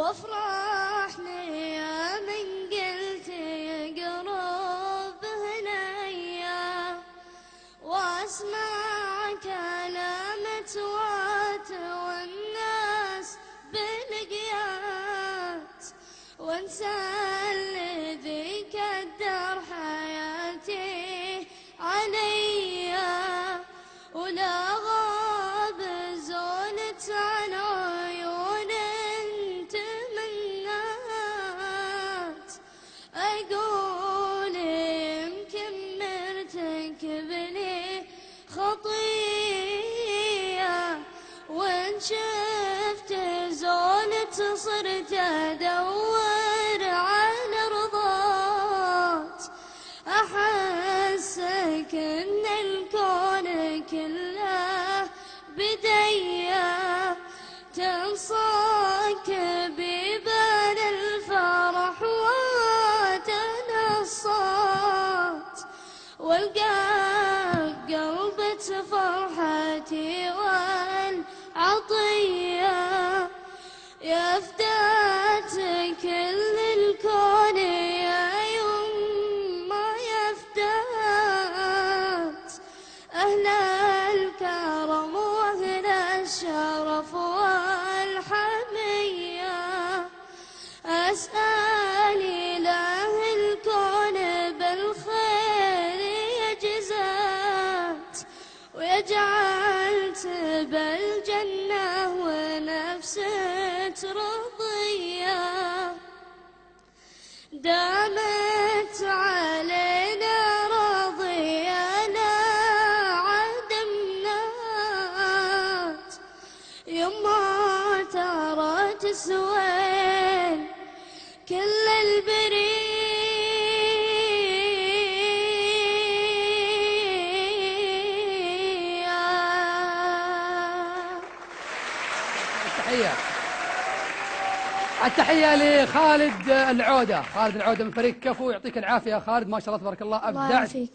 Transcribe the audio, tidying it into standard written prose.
وافرح لي يا من قلت يقرب هنيا، واسمع كلامة وات والناس بالقيات، وانسى الذي كدر حياتي عليا، ولا غاب زولت عن عيون تمنات، اقول يمكن مرتكب لي خطية، وان شفت زولت صرت ادور على رضات، احسك ان الكون كله بديا، تنصك ببال الفرح وتنصات، والقى قلبة فرحتي والعطية، يا فدات كل الكون يا يما يا فدات، أهل الكرم وأهل الشرف والحمية، أسأل إله الكون بالخير يجزات، ويجعل بالجنة ونفسه رضية، دامت علينا رضينا عدمنات، يما ترى تسوين كل البرية. التحية لخالد العودة، خالد العودة من فريق كفو، يعطيك العافية يا خالد، ما شاء الله تبارك الله، الله أبدعت يعافيك.